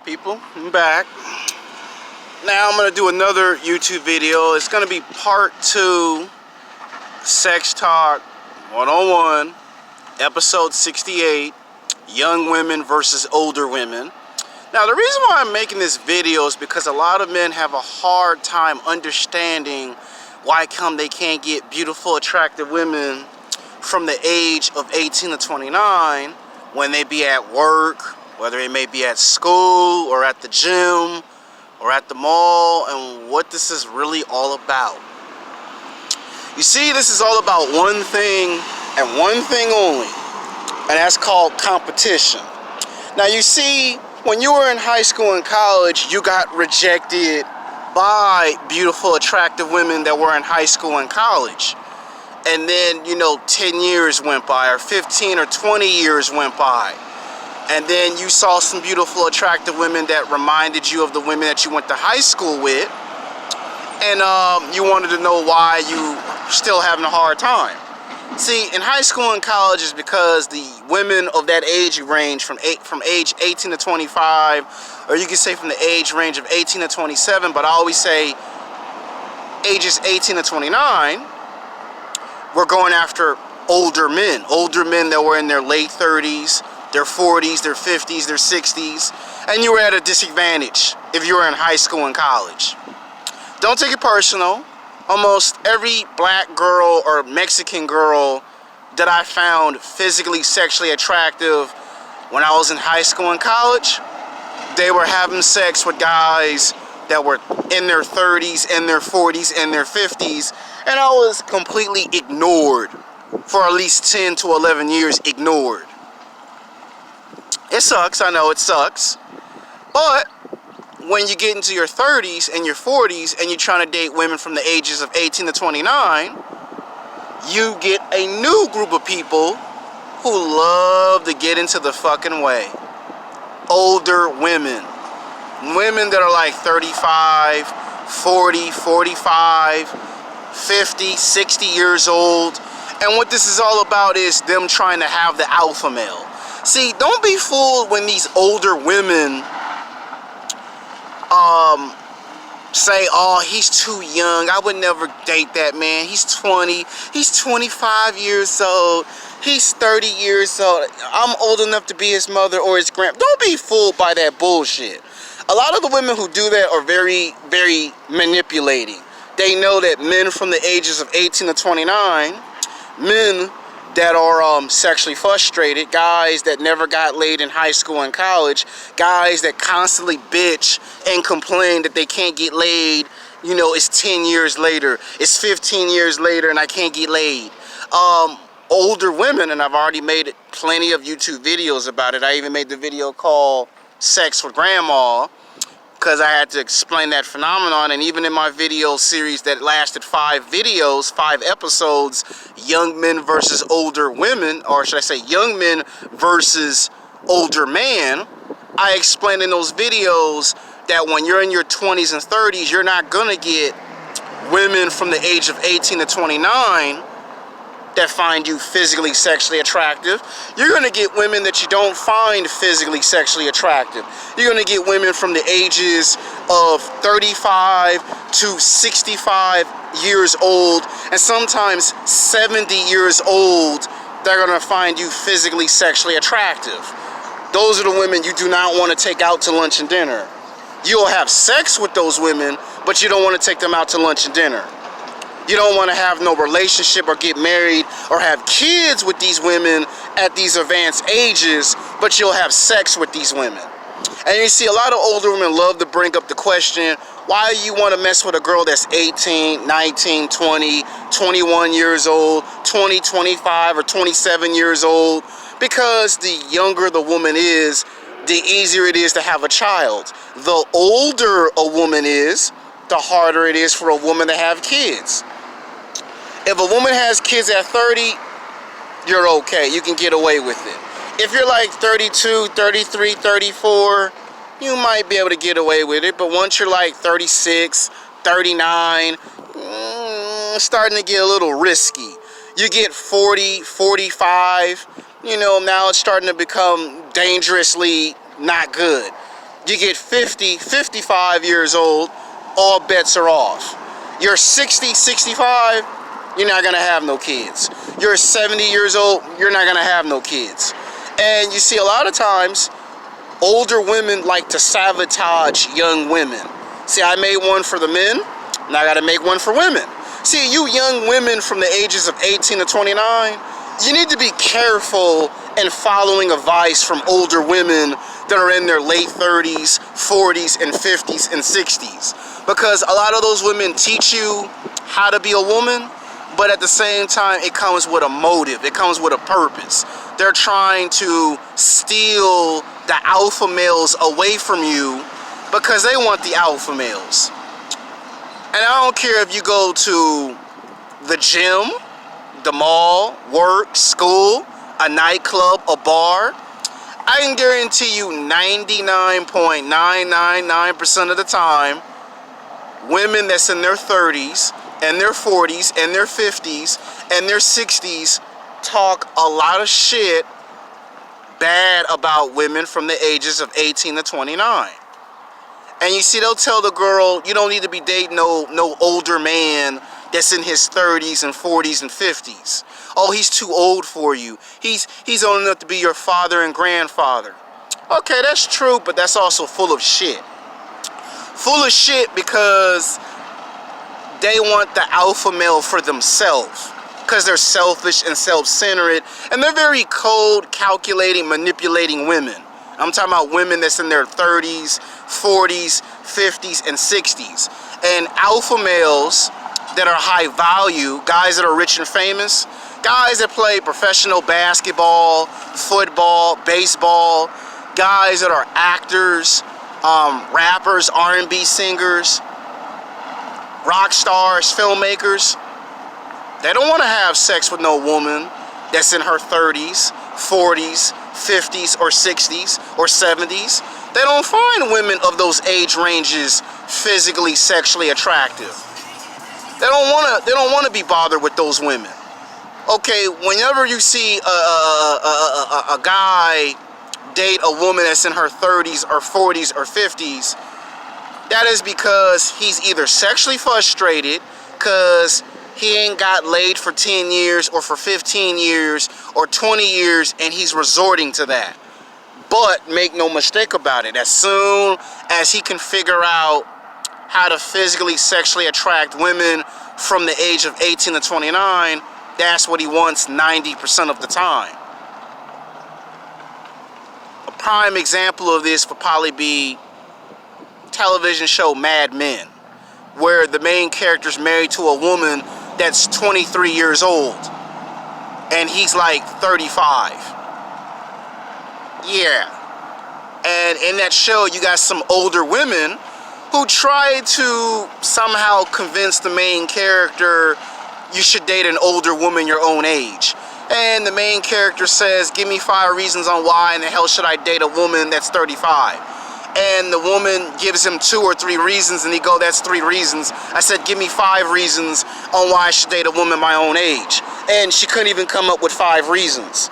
People, I'm back. Now I'm going to do another YouTube video. It's going to be part 2, Sex Talk 101, episode 68, young women versus older women. Now the reason why I'm making this video is because a lot of men have a hard time understanding why come they can't get beautiful, attractive women from the age of 18 to 29 when they be at work, whether it may be at school or at the gym or at the mall, and what this is really all about. You see, this is all about one thing and one thing only, and that's called competition. Now you see, when you were in high school and college, you got rejected by beautiful, attractive women that were in high school and college. And then, 10 years went by, or 15 or 20 years went by. And then you saw some beautiful, attractive women that reminded you of the women that you went to high school with. And you wanted to know why you still having a hard time. See, in high school and college is because the women of that age range from age 18 to 25, or you can say from the age range of 18 to 27, but I always say ages 18 to 29, we're going after older men that were in their late 30s, their 40s, their 50s, their 60s, and you were at a disadvantage if you were in high school and college. Don't take it personal. Almost every black girl or Mexican girl that I found physically, sexually attractive when I was in high school and college, they were having sex with guys that were in their 30s, in their 40s, in their 50s, and I was completely ignored for at least 10 to 11 years, ignored. It sucks, I know it sucks, but when you get into your 30s and your 40s and you're trying to date women from the ages of 18 to 29, you get a new group of people who love to get into the fucking way. Older women. Women that are like 35, 40, 45, 50, 60 years old. And what this is all about is them trying to have the alpha male. See, don't be fooled when these older women say, oh, he's too young, I would never date that man, he's 20, he's 25 years old, he's 30 years old, I'm old enough to be his mother or his grand. Don't be fooled by that bullshit. A lot of the women who do that are very, very manipulating. They know that men from the ages of 18 to 29, men that are sexually frustrated, guys that never got laid in high school and college, guys that constantly bitch and complain that they can't get laid, it's 10 years later, it's 15 years later and I can't get laid. Older women, and I've already made plenty of YouTube videos about it. I even made the video called Sex with Grandma, because I had to explain that phenomenon. And even in my video series that lasted 5 episodes, young men versus older women, or should I say young men versus older man, I explained in those videos that when you're in your 20s and 30s, you're not gonna get women from the age of 18 to 29 that find you physically, sexually attractive. You're gonna get women that you don't find physically, sexually attractive. You're gonna get women from the ages of 35 to 65 years old, and sometimes 70 years old, they're gonna find you physically, sexually attractive. Those are the women you do not wanna take out to lunch and dinner. You'll have sex with those women, but you don't wanna take them out to lunch and dinner. You don't want to have no relationship or get married or have kids with these women at these advanced ages, but you'll have sex with these women. And you see, a lot of older women love to bring up the question, why you want to mess with a girl that's 18, 19, 20, 21 years old, 20, 25, or 27 years old? Because the younger the woman is, the easier it is to have a child. The older a woman is, the harder it is for a woman to have kids. If a woman has kids at 30, you're okay. You can get away with it. If you're like 32, 33, 34, you might be able to get away with it. But once you're like 36, 39, starting to get a little risky. You get 40, 45, now it's starting to become dangerously not good. You get 50, 55 years old, all bets are off. You're 60, 65, you're not gonna have no kids. You're 70 years old, you're not gonna have no kids. And you see a lot of times, older women like to sabotage young women. See, I made one for the men, now I gotta make one for women. See, you young women from the ages of 18 to 29, you need to be careful in following advice from older women that are in their late 30s, 40s, and 50s, and 60s. Because a lot of those women teach you how to be a woman, but at the same time, it comes with a motive. It comes with a purpose. They're trying to steal the alpha males away from you because they want the alpha males. And I don't care if you go to the gym, the mall, work, school, a nightclub, a bar. I can guarantee you 99.999% of the time, women that's in their 30s and their 40s and their 50s and their 60s talk a lot of shit bad about women from the ages of 18 to 29. And you see, they'll tell the girl, you don't need to be dating no older man that's in his 30s and 40s and 50s. Oh, he's too old for you. He's old enough to be your father and grandfather. Okay, that's true, but that's also full of shit. Full of shit because they want the alpha male for themselves. Because they're selfish and self-centered. And they're very cold, calculating, manipulating women. I'm talking about women that's in their 30s, 40s, 50s, and 60s. And alpha males that are high value, guys that are rich and famous, guys that play professional basketball, football, baseball, guys that are actors, rappers, R&B singers, rock stars, filmmakers. They don't want to have sex with no woman that's in her 30s, 40s, 50s, or 60s, or 70s. They don't find women of those age ranges physically, sexually attractive. They don't want to be bothered with those women. Okay, whenever you see a guy date a woman that's in her 30s or 40s or 50s, that is because he's either sexually frustrated because he ain't got laid for 10 years or for 15 years or 20 years and he's resorting to that. But make no mistake about it, as soon as he can figure out how to physically, sexually attract women from the age of 18 to 29, that's what he wants 90% of the time. A prime example of this would probably be television show Mad Men, where the main character's married to a woman that's 23 years old and he's like 35. Yeah. And in that show, you got some older women who try to somehow convince the main character you should date an older woman your own age. And the main character says, give me 5 reasons on why in the hell should I date a woman that's 35. And the woman gives him 2 or 3 reasons, and he go, that's 3 reasons. I said, give me 5 reasons on why I should date a woman my own age. And she couldn't even come up with 5 reasons.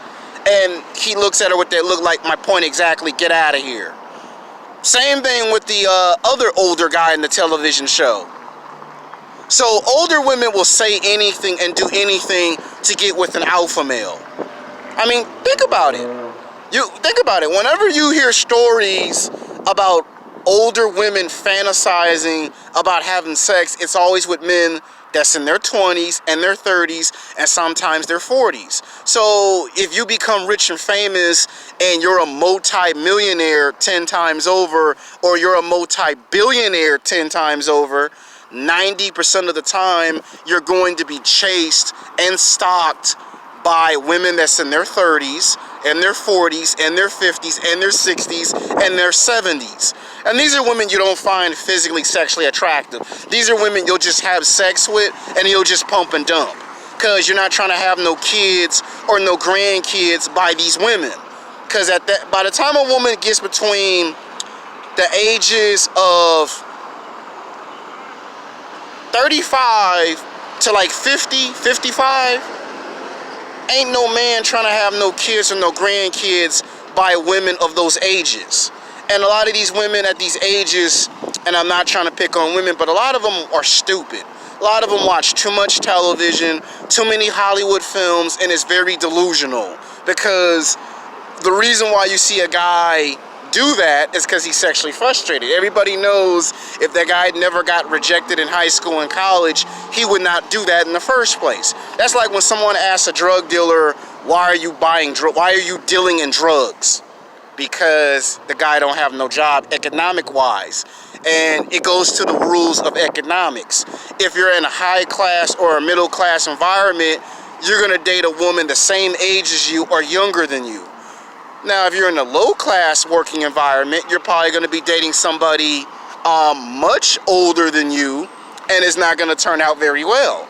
And he looks at her with that look like, my point exactly, get out of here. Same thing with the other older guy in the television show. So older women will say anything and do anything to get with an alpha male. I mean, think about it. Think about it. Whenever you hear stories about older women fantasizing about having sex, it's always with men that's in their 20s and their 30s and sometimes their 40s. So if you become rich and famous and you're a multi-millionaire 10 times over, or you're a multi-billionaire 10 times over, 90% of the time you're going to be chased and stalked by women that's in their 30s and their 40s and their 50s and their 60s and their 70s. And these are women you don't find physically, sexually attractive. These are women you'll just have sex with and you'll just pump and dump, because you're not trying to have no kids or no grandkids by these women. Because by the time a woman gets between the ages of 35 to like 50, 55, ain't no man trying to have no kids or no grandkids by women of those ages. And a lot of these women at these ages, and I'm not trying to pick on women, but a lot of them are stupid. A lot of them watch too much television, too many Hollywood films, and it's very delusional. Because the reason why you see a guy do that is because he's sexually frustrated. Everybody knows if that guy never got rejected in high school and college, he would not do that in the first place. That's like when someone asks a drug dealer, why are you dealing in drugs? Because the guy don't have no job economic wise. And it goes to the rules of economics. If you're in a high class or a middle class environment, you're gonna date a woman the same age as you or younger than you. Now, if you're in a low-class working environment, you're probably going to be dating somebody much older than you, and it's not going to turn out very well.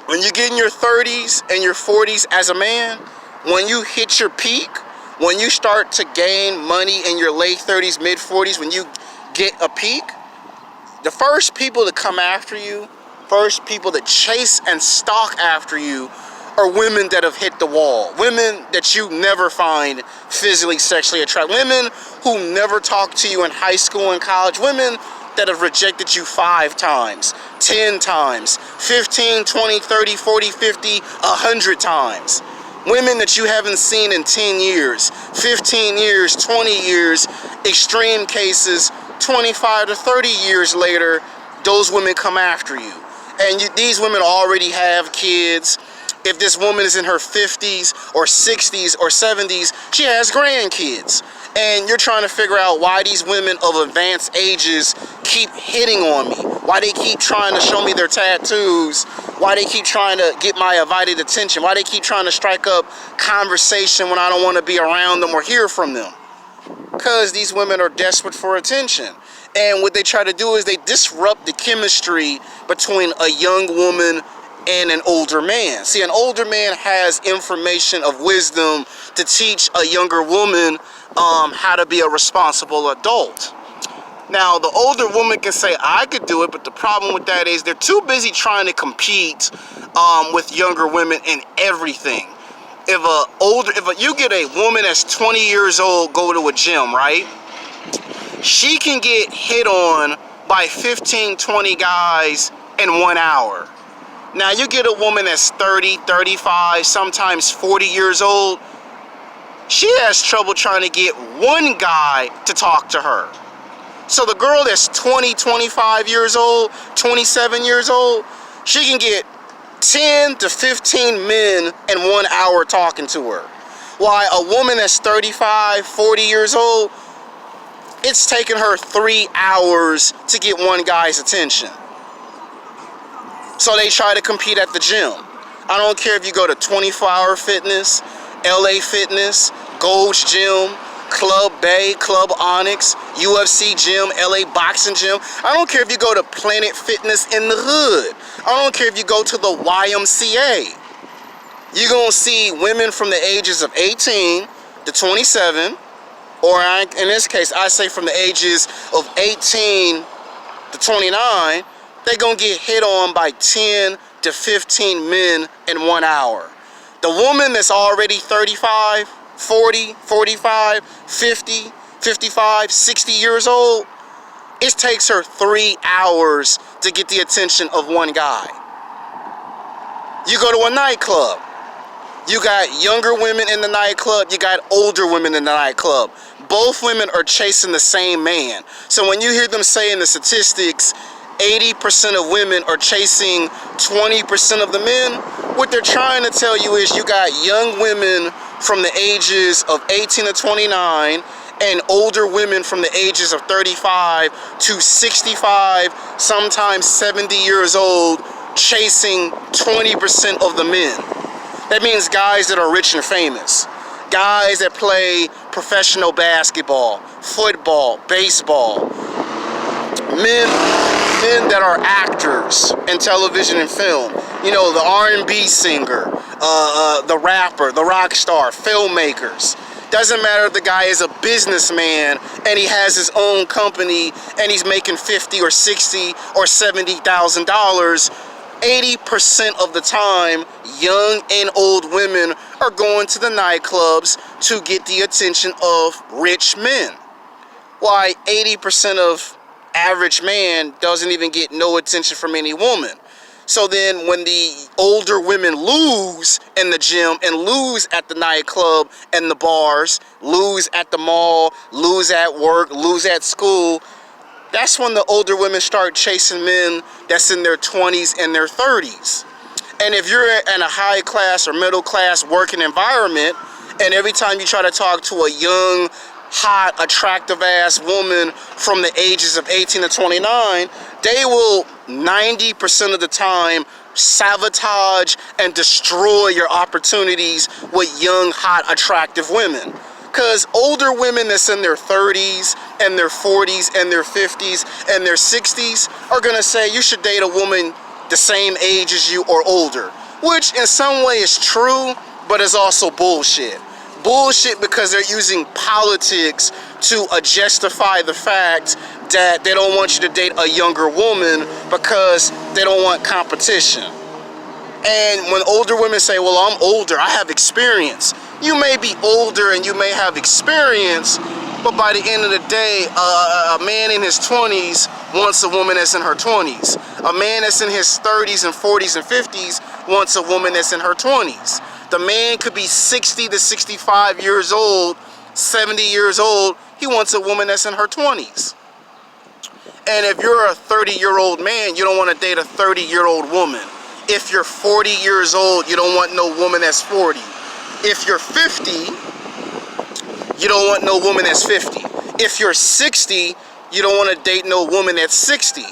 When you get in your 30s and your 40s as a man, when you hit your peak, when you start to gain money in your late 30s, mid-40s, when you get a peak, the first people to come after you, first people to chase and stalk after you, are women that have hit the wall. Women that you never find physically, sexually attractive. Women who never talked to you in high school and college. Women that have rejected you 5 times, 10 times, 15, 20, 30, 40, 50, 100 times. Women that you haven't seen in 10 years, 15 years, 20 years, extreme cases, 25 to 30 years later, those women come after you. And these women already have kids. If this woman is in her 50s or 60s or 70s, she has grandkids. And you're trying to figure out why these women of advanced ages keep hitting on me. Why they keep trying to show me their tattoos. Why they keep trying to get my invited attention. Why they keep trying to strike up conversation when I don't want to be around them or hear from them. Because these women are desperate for attention. And what they try to do is they disrupt the chemistry between a young woman and an older man. See, an older man has information of wisdom to teach a younger woman how to be a responsible adult. Now, the older woman can say, I could do it, but the problem with that is they're too busy trying to compete with younger women in everything. If you get a woman that's 20 years old go to a gym, right? She can get hit on by 15, 20 guys in 1 hour. Now, you get a woman that's 30, 35, sometimes 40 years old. She has trouble trying to get one guy to talk to her. So the girl that's 20, 25 years old, 27 years old, she can get 10 to 15 men in 1 hour talking to her. While a woman that's 35, 40 years old, it's taken her 3 hours to get one guy's attention. So they try to compete at the gym. I don't care if you go to 24 Hour Fitness, LA Fitness, Gold's Gym, Club Bay, Club Onyx, UFC Gym, LA Boxing Gym. I don't care if you go to Planet Fitness in the hood. I don't care if you go to the YMCA. You're going to see women from the ages of 18 to 27, or in this case, I say from the ages of 18 to 29, they're going to get hit on by 10 to 15 men in 1 hour. The woman that's already 35, 40, 45, 50, 55, 60 years old, it takes her 3 hours to get the attention of one guy. You go to a nightclub. You got younger women in the nightclub. You got older women in the nightclub. Both women are chasing the same man. So when you hear them saying the statistics, 80% of women are chasing 20% of the men, what they're trying to tell you is you got young women from the ages of 18 to 29 and older women from the ages of 35 to 65, sometimes 70 years old, chasing 20% of the men. That means guys that are rich and famous, guys that play professional basketball, football, baseball, men that are actors in television and film. You know, the R&B singer, the rapper, the rock star, filmmakers. Doesn't matter if the guy is a businessman and he has his own company and he's making $50 or $60 or $70,000. 80% of the time, young and old women are going to the nightclubs to get the attention of rich men. why 80% of average man doesn't even get no attention from any woman. So then when the older women lose in the gym and lose at the nightclub and the bars, lose at the mall, lose at work, lose at school, that's when the older women start chasing men that's in their 20s and their 30s. And if you're in a high class or middle class working environment, and every time you try to talk to a young, hot, attractive ass woman from the ages of 18 to 29, they will 90% of the time sabotage and destroy your opportunities with young, hot, attractive women. Because older women that's in their 30s and their 40s and their 50s and their 60s are going to say you should date a woman the same age as you or older, which in some way is true, but is also bullshit. Bullshit because they're using politics to justify the fact that they don't want you to date a younger woman because they don't want competition. And when older women say, well, I'm older, I have experience. You may be older and you may have experience, but by the end of the day, a man in his 20s wants a woman that's in her 20s. A man that's in his 30s and 40s and 50s wants a woman that's in her 20s. The man could be 60 to 65 years old, 70 years old. He wants a woman that's in her 20s. And if you're a 30-year-old man, you don't want to date a 30-year-old woman. If you're 40 years old, you don't want no woman that's 40. If you're 50, you don't want no woman that's 50. If you're 60, you don't want to date no woman that's 60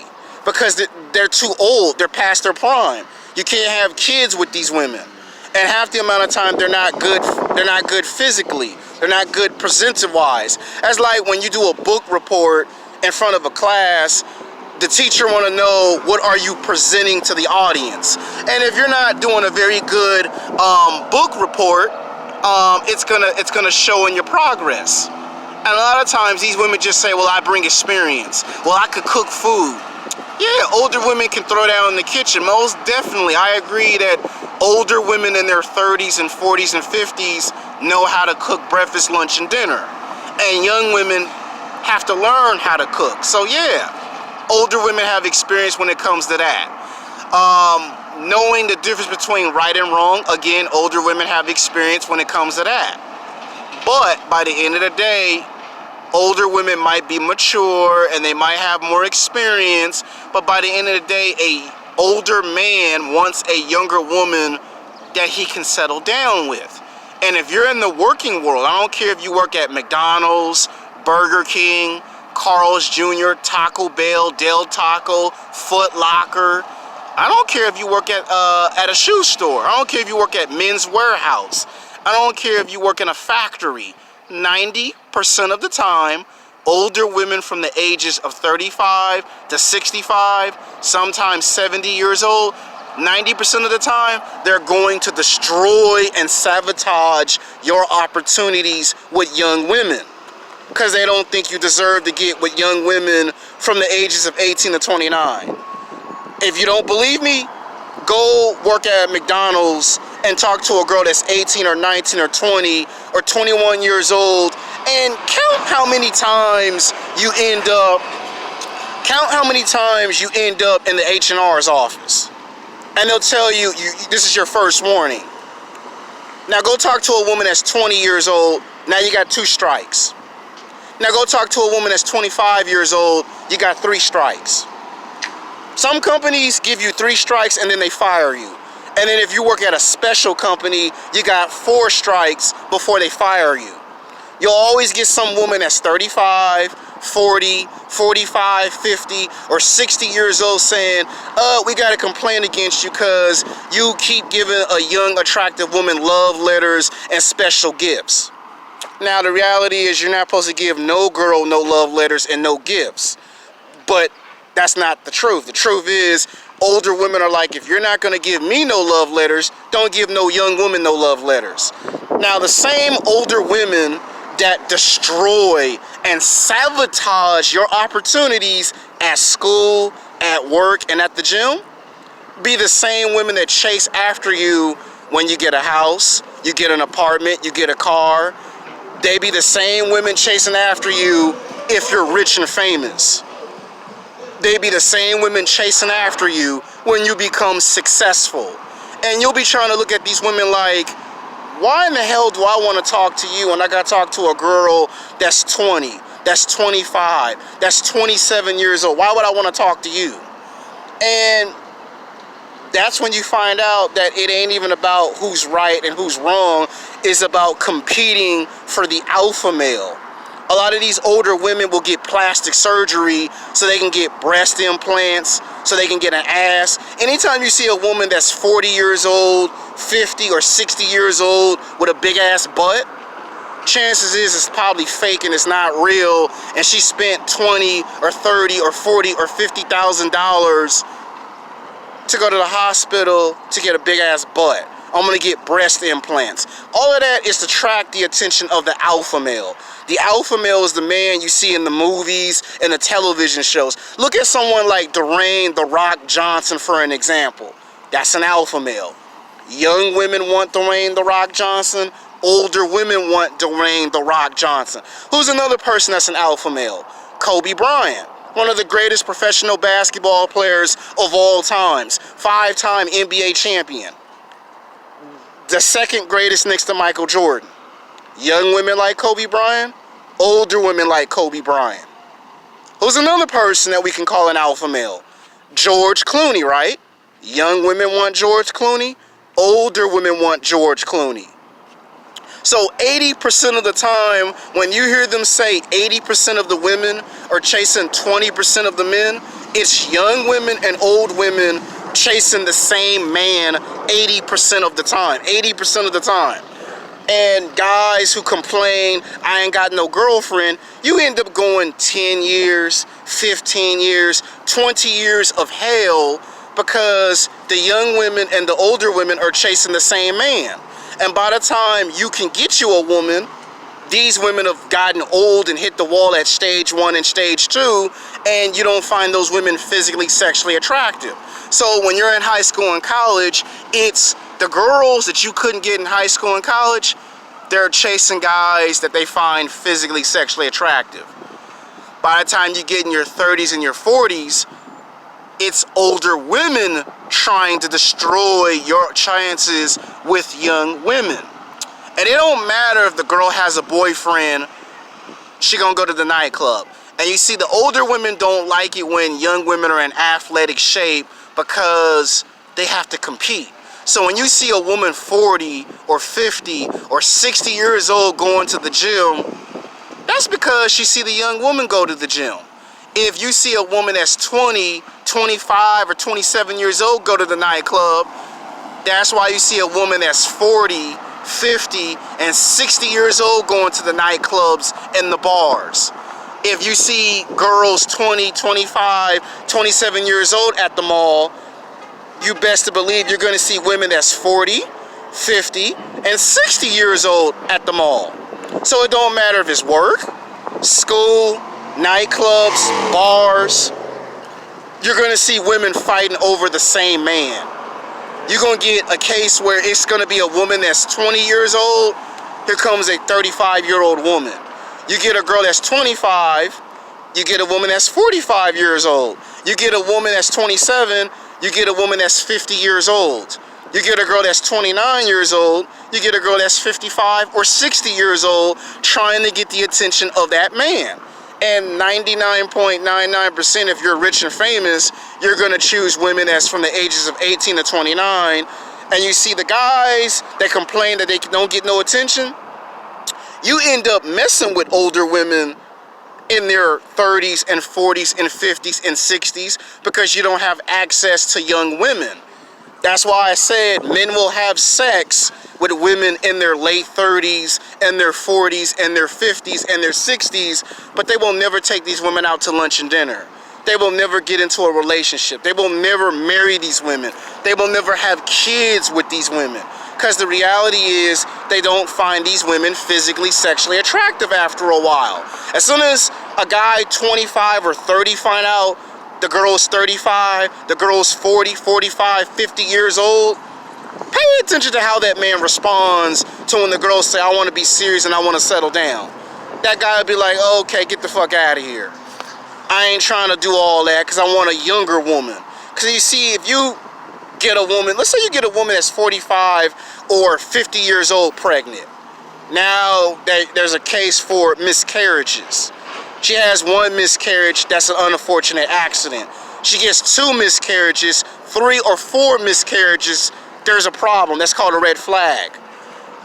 because they're too old. They're past their prime. You can't have kids with these women. And half the amount of time they're not good physically. They're not good presentive-wise. That's like when you do a book report in front of a class, the teacher want to know what are you presenting to the audience. And if you're not doing a very good book report, it's gonna show in your progress. And a lot of times these women just say, well, I bring experience. Well, I could cook food. Yeah, older women can throw down in the kitchen. Most definitely. I agree that older women in their 30s and 40s and 50s know how to cook breakfast, lunch, and dinner. And young women have to learn how to cook. So yeah, older women have experience when it comes to that. Knowing the difference between right and wrong, again, older women have experience when it comes to that. But by the end of the day, older women might be mature and they might have more experience, but by the end of the day, a older man wants a younger woman that he can settle down with. And if you're in the working world, I don't care if you work at McDonald's, Burger King, Carl's Jr., Taco Bell, Del Taco, Foot Locker. I don't care if you work at a shoe store. I don't care if you work at Men's Warehouse. I don't care if you work in a factory. 90% of the time, older women from the ages of 35 to 65, sometimes 70 years old, 90% of the time, they're going to destroy and sabotage your opportunities with young women because they don't think you deserve to get with young women from the ages of 18 to 29. If you don't believe me, go work at McDonald's and talk to a girl that's 18 or 19 or 20 or 21 years old and count how many times you end up in the H&R's office. And they'll tell you, this is your first warning. Now go talk to a woman that's 20 years old. Now you got 2 strikes. Now go talk to a woman that's 25 years old. You got 3 strikes. Some companies give you 3 strikes and then they fire you. And then if you work at a special company, you got 4 strikes before they fire you. You'll always get some woman that's 35, 40, 45, 50, or 60 years old saying, we got a complaint against you because you keep giving a young, attractive woman love letters and special gifts. Now, the reality is you're not supposed to give no girl no love letters and no gifts. But that's not the truth. The truth is older women are like, if you're not going to give me no love letters, don't give no young woman no love letters. Now, the same older women that destroy and sabotage your opportunities at school, at work, and at the gym be the same women that chase after you when you get a house, you get an apartment, you get a car. They be the same women chasing after you if you're rich and famous. They be the same women chasing after you when you become successful. And you'll be trying to look at these women like, why in the hell do I want to talk to you when I got to talk to a girl that's 20, that's 25, that's 27 years old? Why would I want to talk to you? And that's when you find out that it ain't even about who's right and who's wrong. It's about competing for the alpha male. A lot of these older women will get plastic surgery so they can get breast implants, so they can get an ass. Anytime you see a woman that's 40 years old, 50 or 60 years old with a big ass butt, chances is it's probably fake and it's not real, and she spent 20 or 30 or 40 or $50,000 to go to the hospital to get a big ass butt. I'm gonna get breast implants. All of that is to attract the attention of the alpha male. The alpha male is the man you see in the movies and the television shows. Look at someone like Dwayne "The Rock" Johnson for an example. That's an alpha male. Young women want Dwayne "The Rock" Johnson. Older women want Dwayne "The Rock" Johnson. Who's another person that's an alpha male? Kobe Bryant. One of the greatest professional basketball players of all times. 5-time NBA champion. The second greatest next to Michael Jordan. Young women like Kobe Bryant, older women like Kobe Bryant. Who's another person that we can call an alpha male? George Clooney, right? Young women want George Clooney, older women want George Clooney. So 80% of the time, when you hear them say 80% of the women are chasing 20% of the men, it's young women and old women chasing the same man 80% of the time. 80% of the time. And guys who complain, I ain't got no girlfriend, you end up going 10 years, 15 years, 20 years of hell because the young women and the older women are chasing the same man. And by the time you can get you a woman, these women have gotten old and hit the wall at stage 1 and stage 2, and you don't find those women physically, sexually attractive. So when you're in high school and college, it's the girls that you couldn't get in high school and college, they're chasing guys that they find physically, sexually attractive. By the time you get in your 30s and your 40s, it's older women trying to destroy your chances with young women. And it don't matter if the girl has a boyfriend, she gonna go to the nightclub. And you see, the older women don't like it when young women are in athletic shape because they have to compete. So when you see a woman 40 or 50 or 60 years old going to the gym, that's because she see the young woman go to the gym. If you see a woman that's 20, 25, or 27 years old go to the nightclub, that's why you see a woman that's 40, 50, and 60 years old going to the nightclubs and the bars. If you see girls 20, 25, 27 years old at the mall, you best to believe you're going to see women that's 40, 50, and 60 years old at the mall. So it don't matter if it's work, school, nightclubs, bars, you're going to see women fighting over the same man. You're going to get a case where it's going to be a woman that's 20 years old, here comes a 35-year-old woman. You get a girl that's 25, you get a woman that's 45 years old. You get a woman that's 27, you get a woman that's 50 years old. You get a girl that's 29 years old, you get a girl that's 55 or 60 years old trying to get the attention of that man. And 99.99%, if you're rich and famous, you're going to choose women that's from the ages of 18 to 29. And you see the guys that complain that they don't get no attention, you end up messing with older women in their 30s and 40s and 50s and 60s because you don't have access to young women. That's why I said men will have sex with women in their late 30s and their 40s and their 50s and their 60s, but they will never take these women out to lunch and dinner. They will never get into a relationship. They will never marry these women. They will never have kids with these women. Because the reality is they don't find these women physically, sexually attractive after a while. As soon as a guy 25 or 30 find out the girl's 35, the girl's 40, 45, 50 years old, Pay attention to how that man responds to when the girls say, I want to be serious and I want to settle down. That guy would be like, oh, okay, get the fuck out of here. I ain't trying to do all that because I want a younger woman. Because you see, if you get a woman, let's say you get a woman that's 45 or 50 years old pregnant. Now there's a case for miscarriages. She has one miscarriage, that's an unfortunate accident. She gets 2 miscarriages, 3 or 4 miscarriages, there's a problem. That's called a red flag.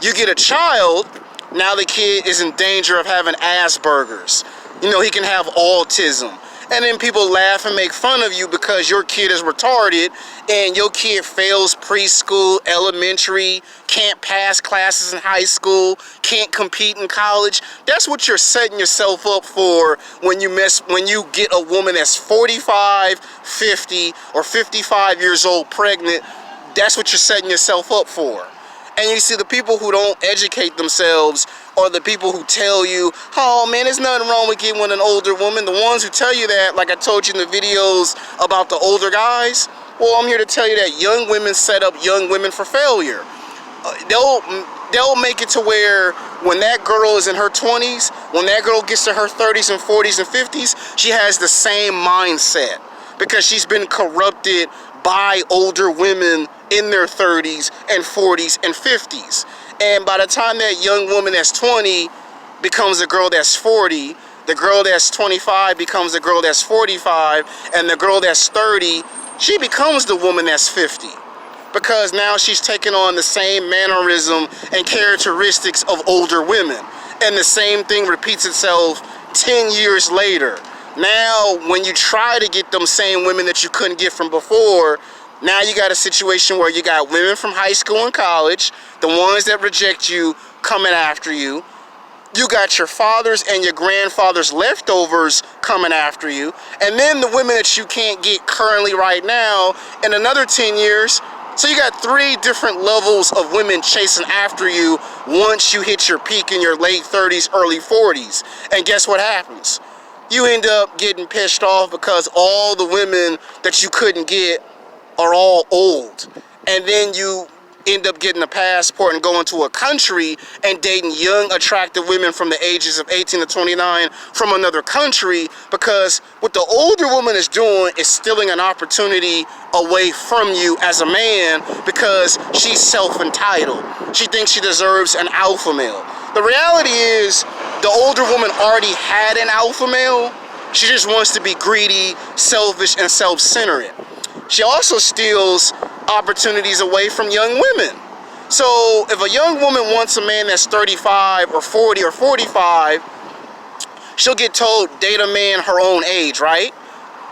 You get a child, now the kid is in danger of having Asperger's. You know, he can have autism. And then people laugh and make fun of you because your kid is retarded and your kid fails preschool, elementary, can't pass classes in high school, can't compete in college. That's what you're setting yourself up for when you get a woman that's 45, 50, or 55 years old pregnant. That's what you're setting yourself up for. And you see, the people who don't educate themselves are the people who tell you, oh man, there's nothing wrong with getting with an older woman. The ones who tell you that, like I told you in the videos about the older guys, well, I'm here to tell you that young women set up young women for failure. They'll make it to where when that girl is in her 20s, when that girl gets to her 30s and 40s and 50s, she has the same mindset because she's been corrupted by older women in their 30s and 40s and 50s. And by the time that young woman that's 20 becomes a girl that's 40, the girl that's 25 becomes a girl that's 45, and the girl that's 30, she becomes the woman that's 50. Because now she's taking on the same mannerism and characteristics of older women. And the same thing repeats itself 10 years later. Now, when you try to get them same women that you couldn't get from before, now you got a situation where you got women from high school and college, the ones that reject you, coming after you. You got your father's and your grandfather's leftovers coming after you. And then the women that you can't get currently right now in another 10 years. So you got 3 different levels of women chasing after you once you hit your peak in your late 30s, early 40s. And guess what happens? You end up getting pissed off because all the women that you couldn't get are all old. And then you end up getting a passport and going to a country and dating young, attractive women from the ages of 18 to 29 from another country, because what the older woman is doing is stealing an opportunity away from you as a man because she's self-entitled. She thinks she deserves an alpha male. The reality is the older woman already had an alpha male. She just wants to be greedy, selfish, and self-centered. She also steals opportunities away from young women. So if a young woman wants a man that's 35 or 40 or 45, she'll get told, date a man her own age, right?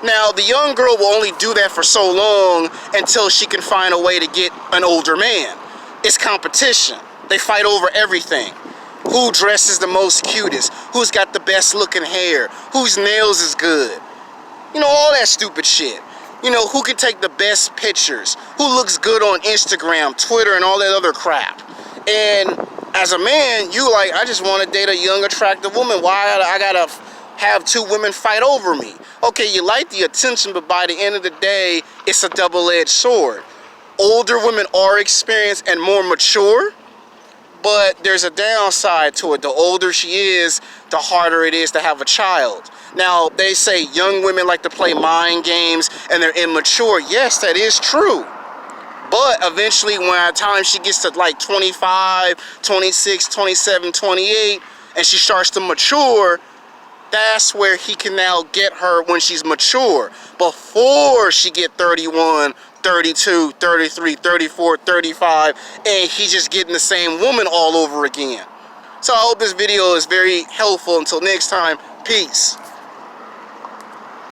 Now, the young girl will only do that for so long until she can find a way to get an older man. It's competition. They fight over everything. Who dresses the most cutest? Who's got the best looking hair? Whose nails is good? You know, all that stupid shit. You know, who can take the best pictures? Who looks good on Instagram, Twitter, and all that other crap? And as a man, you like, I just want to date a young, attractive woman. Why I gotta have 2 women fight over me? Okay, you like the attention, but by the end of the day, it's a double-edged sword. Older women are experienced and more mature, but there's a downside to it. The older she is, the harder it is to have a child. Now, they say young women like to play mind games and they're immature. Yes, that is true. But eventually, when by the time she gets to like 25, 26, 27, 28, and she starts to mature, that's where he can now get her when she's mature. Before she get 31, 32, 33, 34, 35, and he's just getting the same woman all over again. So I hope this video is very helpful. Until next time, peace.